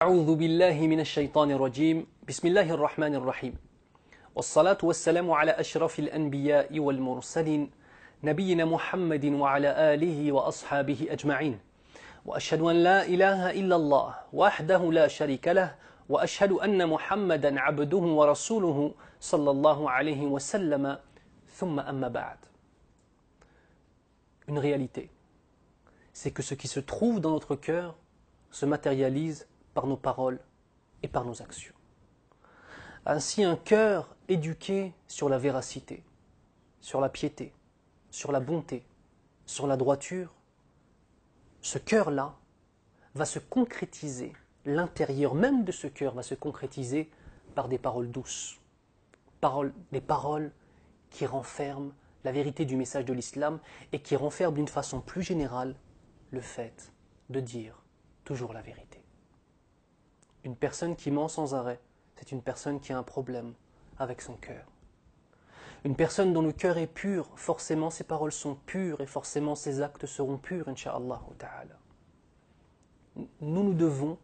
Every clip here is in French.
أعوذ بالله من الشيطان الرجيم بسم الله الرحمن الرحيم والصلاة والسلام على أشرف الأنبياء والمرسلين نبينا محمد وعلى آله وأصحابه أجمعين وأشهد أن لا إله إلا الله وحده لا شريك له وأشهد أن محمدا عبده ورسوله صلى الله عليه وسلم ثم أما بعد. Une réalité, c'est que ce qui se trouve dans notre cœur se matérialise par nos paroles et par nos actions. Ainsi, un cœur éduqué sur la véracité, sur la piété, sur la bonté, sur la droiture, ce cœur-là va se concrétiser, l'intérieur même de ce cœur va se concrétiser par des paroles douces, des paroles qui renferment la vérité du message de l'islam et qui renferment d'une façon plus générale le fait de dire toujours la vérité. Une personne qui ment sans arrêt, c'est une personne qui a un problème avec son cœur. Une personne dont le cœur est pur, forcément ses paroles sont pures et forcément ses actes seront purs, incha'Allah ta'ala. Nous devons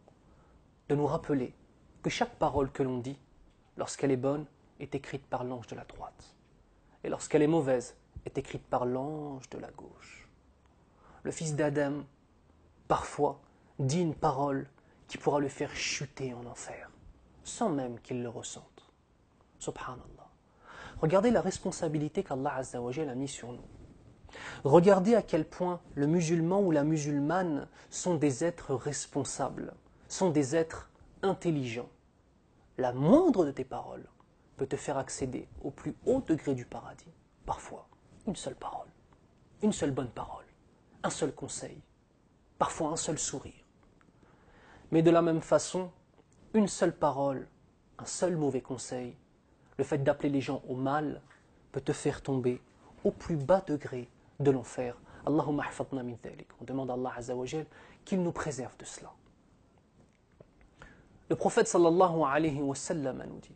de nous rappeler que chaque parole que l'on dit, lorsqu'elle est bonne, est écrite par l'ange de la droite. Et lorsqu'elle est mauvaise, est écrite par l'ange de la gauche. Le fils d'Adam, parfois, dit une parole qui pourra le faire chuter en enfer, sans même qu'il le ressente. Subhanallah. Regardez la responsabilité qu'Allah Azza wa Jal a mise sur nous. Regardez à quel point le musulman ou la musulmane sont des êtres responsables, sont des êtres intelligents. La moindre de tes paroles peut te faire accéder au plus haut degré du paradis. Parfois, une seule parole, une seule bonne parole, un seul conseil, parfois un seul sourire. Mais de la même façon, une seule parole, un seul mauvais conseil, le fait d'appeler les gens au mal peut te faire tomber au plus bas degré de l'enfer. Allahumma hafadna min dhalik. On demande à Allah Azza wa Jal qu'il nous préserve de cela. Le prophète sallallahu alayhi wa sallam nous dit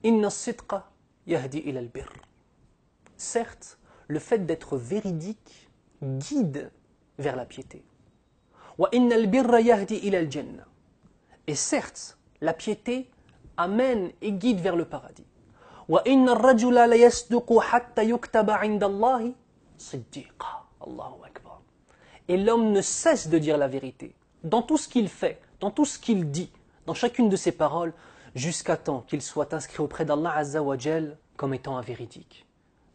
Inna as-sidqa yahdi ila al-birr. Certes, le fait d'être véridique guide vers la piété. Wa inna al-birra yahdi ila al-jannah. Et certes, la piété amène et guide vers le paradis. Wa inna ar-rajula la yasduqu hatta yuktaba 'inda Allahi siddiqa. Allahu akbar. Et l'homme ne cesse de dire la vérité dans tout ce qu'il fait, dans tout ce qu'il dit, dans chacune de ses paroles, jusqu'à temps qu'il soit inscrit auprès d'Allah Azza wa Jal comme étant un véridique.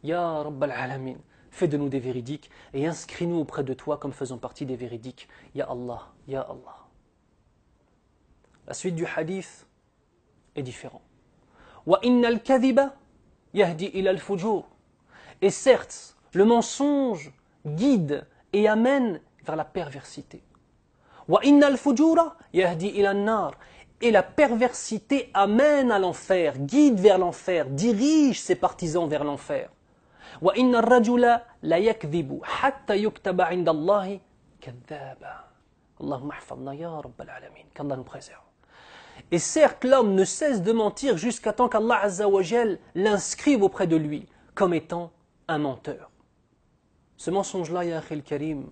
Ya Rabbal Alamin, fais de nous des véridiques et inscris-nous auprès de toi comme faisant partie des véridiques. Ya Allah, Ya Allah. La suite du hadith est différente. Wa innal kadhiba yahdi ila al-fujur. Et certes, le mensonge guide et amène vers la perversité. Wa innal fujura yahdi ila an-nar. Et la perversité amène à l'enfer, guide vers l'enfer, dirige ses partisans vers l'enfer. Wa inna ar-rajula la yakdhibu hatta yuktaba 'inda Allahi kadhaba. Allahumma hafadna ya rabbal alamin. Qu'Allah nous préserve. Et certes, l'homme ne cesse de mentir jusqu'à temps qu'Allah Azza wa Jal l'inscrive auprès de lui comme étant un menteur. Ce mensonge-là, ya akhil karim,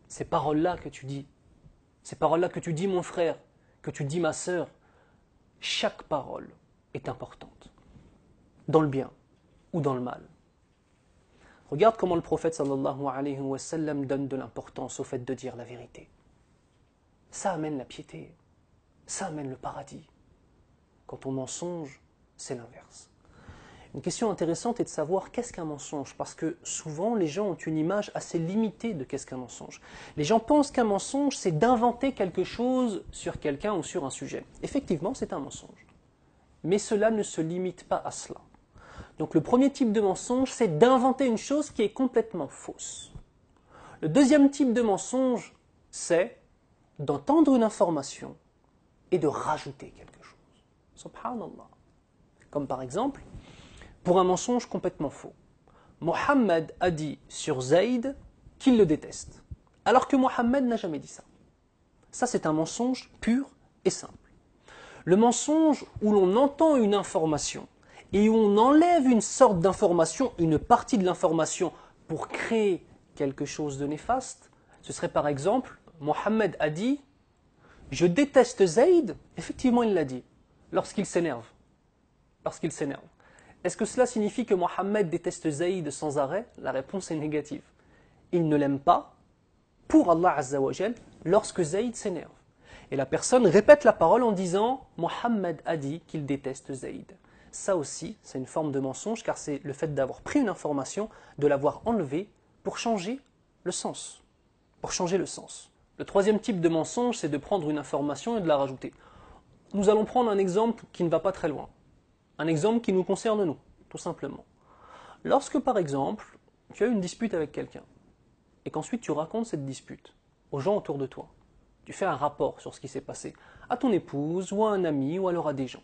ces paroles-là que tu dis, ces paroles-là que tu dis mon frère, que tu dis ma sœur, chaque parole est importante, dans le bien ou dans le mal. Regarde comment le prophète sallallahu alayhi wa sallam donne de l'importance au fait de dire la vérité. Ça amène la piété, ça amène le paradis. Quand on mensonge, c'est l'inverse. Une question intéressante est de savoir qu'est-ce qu'un mensonge, parce que souvent les gens ont une image assez limitée de qu'est-ce qu'un mensonge. Les gens pensent qu'un mensonge, c'est d'inventer quelque chose sur quelqu'un ou sur un sujet. Effectivement, c'est un mensonge. Mais cela ne se limite pas à cela. Donc le premier type de mensonge, c'est d'inventer une chose qui est complètement fausse. Le deuxième type de mensonge, c'est d'entendre une information et de rajouter quelque chose. Subhanallah. Comme par exemple, pour un mensonge complètement faux. Mohammed a dit sur Zayd qu'il le déteste, alors que Mohammed n'a jamais dit ça. Ça, c'est un mensonge pur et simple. Le mensonge où l'on entend une information et où on enlève une sorte d'information, une partie de l'information pour créer quelque chose de néfaste, ce serait par exemple, Mohammed a dit je déteste Zayd, effectivement il l'a dit, lorsqu'il s'énerve. Lorsqu'il s'énerve. Est-ce que cela signifie que Mohammed déteste Zayd sans arrêt? La réponse est négative. Il ne l'aime pas pour Allah Azza wa Jal lorsque Zayd s'énerve. Et la personne répète la parole en disant « Mohammed a dit qu'il déteste Zayd ». Ça aussi, c'est une forme de mensonge car c'est le fait d'avoir pris une information, de l'avoir enlevée pour changer le sens. Pour changer le sens. Le troisième type de mensonge, c'est de prendre une information et de la rajouter. Nous allons prendre un exemple qui ne va pas très loin. Un exemple qui nous concerne nous, tout simplement. Lorsque, par exemple, tu as une dispute avec quelqu'un, et qu'ensuite tu racontes cette dispute aux gens autour de toi, tu fais un rapport sur ce qui s'est passé, à ton épouse, ou à un ami, ou alors à des gens.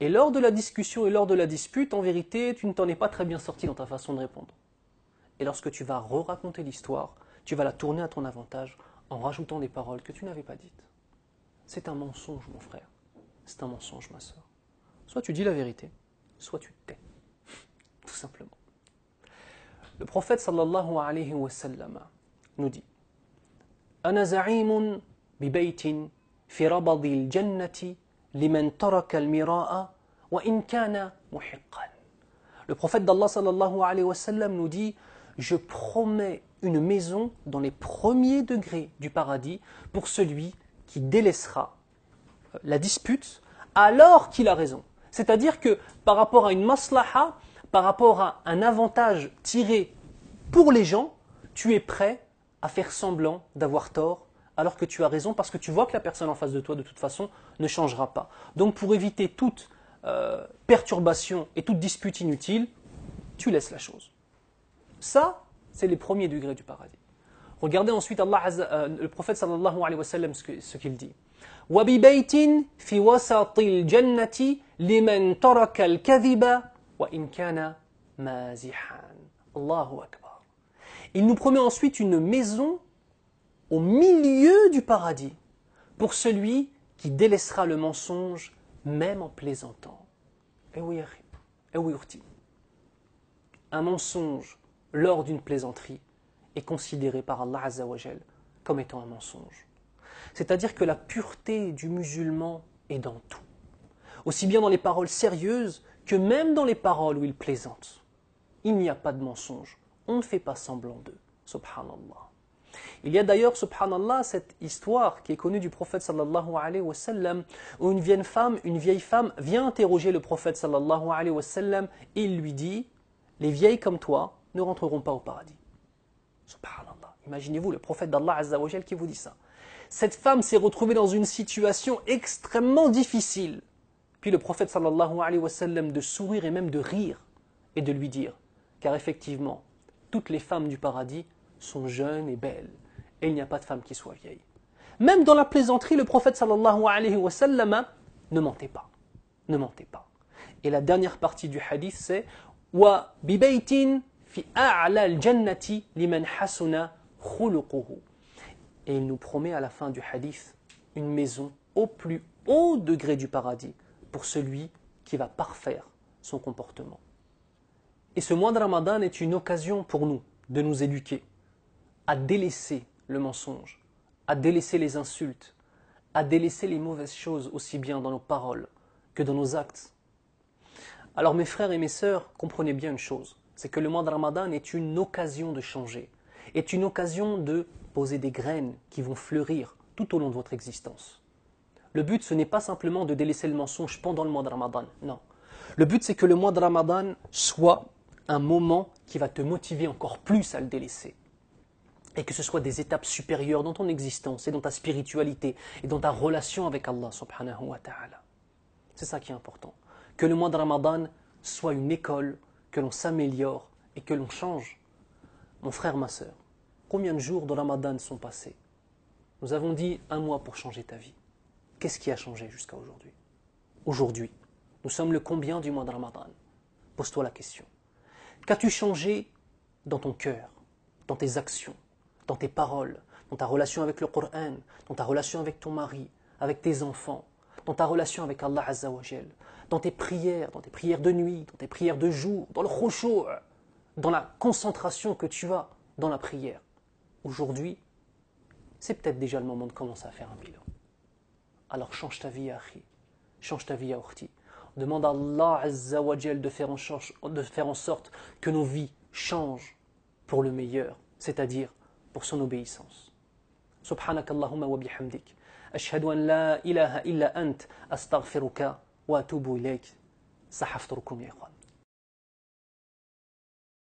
Et lors de la discussion et lors de la dispute, en vérité, tu ne t'en es pas très bien sorti dans ta façon de répondre. Et lorsque tu vas re-raconter l'histoire, tu vas la tourner à ton avantage en rajoutant des paroles que tu n'avais pas dites. C'est un mensonge, mon frère. C'est un mensonge, ma sœur. Soit tu dis la vérité, soit tu te tais. Tout simplement. Le prophète sallallahu alayhi wa sallam nous dit Ana za'imun bi baytin fi rabadi al-jannati liman taraka al-mira'a wa in kana muhiqqan. Le prophète d'Allah sallallahu alayhi wa sallam nous dit je promets une maison dans les premiers degrés du paradis pour celui qui délaissera la dispute alors qu'il a raison. C'est-à-dire que par rapport à une maslaha, par rapport à un avantage tiré pour les gens, tu es prêt à faire semblant d'avoir tort alors que tu as raison parce que tu vois que la personne en face de toi de toute façon ne changera pas. Donc pour éviter toute perturbation et toute dispute inutile, tu laisses la chose. Ça, c'est les premiers degrés du paradis. Regardez ensuite le prophète sallallahu alayhi wa sallam ce qu'il dit. وَبِبَيْتٍ فِي وَسَطِ الْجَنَّةِ لِمَنْ تَرَكَ الْكَذِبَ وَإِنْ كَانَ مَازِحًا. Allahu Akbar. Il nous promet ensuite une maison au milieu du paradis pour celui qui délaissera le mensonge même en plaisantant. Un mensonge lors d'une plaisanterie est considéré par Allah Azza wa Jal comme étant un mensonge. C'est-à-dire que la pureté du musulman est dans tout. Aussi bien dans les paroles sérieuses que même dans les paroles où il plaisante. Il n'y a pas de mensonge. On ne fait pas semblant d'eux. Subhanallah. Il y a d'ailleurs, subhanallah, cette histoire qui est connue du prophète sallallahu alayhi wa sallam, où une vieille femme vient interroger le prophète sallallahu alayhi wa sallam et il lui dit « Les vieilles comme toi ne rentreront pas au paradis. » Subhanallah. Imaginez-vous le prophète d'Allah Azza wa Jal qui vous dit ça. Cette femme s'est retrouvée dans une situation extrêmement difficile. Puis le prophète sallallahu alayhi wa sallam de sourire et même de rire et de lui dire car effectivement, toutes les femmes du paradis sont jeunes et belles et il n'y a pas de femme qui soit vieille. Même dans la plaisanterie, le prophète sallallahu alayhi wa sallam ne mentait pas. Ne mentait pas. Et la dernière partie du hadith c'est wa bi baytin fi a'la al-jannati liman hasuna khuluquhu. Et il nous promet à la fin du hadith une maison au plus haut degré du paradis pour celui qui va parfaire son comportement. Et ce mois de Ramadan est une occasion pour nous de nous éduquer, à délaisser le mensonge, à délaisser les insultes, à délaisser les mauvaises choses aussi bien dans nos paroles que dans nos actes. Alors mes frères et mes sœurs, comprenez bien une chose, c'est que le mois de Ramadan est une occasion de changer, est une occasion de poser des graines qui vont fleurir tout au long de votre existence. Le but, ce n'est pas simplement de délaisser le mensonge pendant le mois de Ramadan, non. Le but, c'est que le mois de Ramadan soit un moment qui va te motiver encore plus à le délaisser. Et que ce soit des étapes supérieures dans ton existence et dans ta spiritualité et dans ta relation avec Allah subhanahu wa ta'ala. C'est ça qui est important. Que le mois de Ramadan soit une école, que l'on s'améliore et que l'on change. Mon frère, ma sœur, combien de jours de Ramadan sont passés? Nous avons dit 1 mois pour changer ta vie. Qu'est-ce qui a changé jusqu'à aujourd'hui? Aujourd'hui, nous sommes le combien du mois de Ramadan? Pose-toi la question. Qu'as-tu changé dans ton cœur, dans tes actions, dans tes paroles, dans ta relation avec le Coran, dans ta relation avec ton mari, avec tes enfants, dans ta relation avec Allah Azza wa Jal, dans tes prières de nuit, dans tes prières de jour, dans le khushu', dans la concentration que tu as dans la prière? Aujourd'hui, c'est peut-être déjà le moment de commencer à faire un bilan. alors change ta vie, akhi. Change ta vie, ya ukhti. Demande à Allah Azza wa Jal de faire en sorte que nos vies changent pour le meilleur, c'est-à-dire pour son obéissance. سبحانك اللهم وبحمدك أشهد أن لا إله إلا أنت أستغفرك وأتوب إليك. صحفتركم يا إخوان.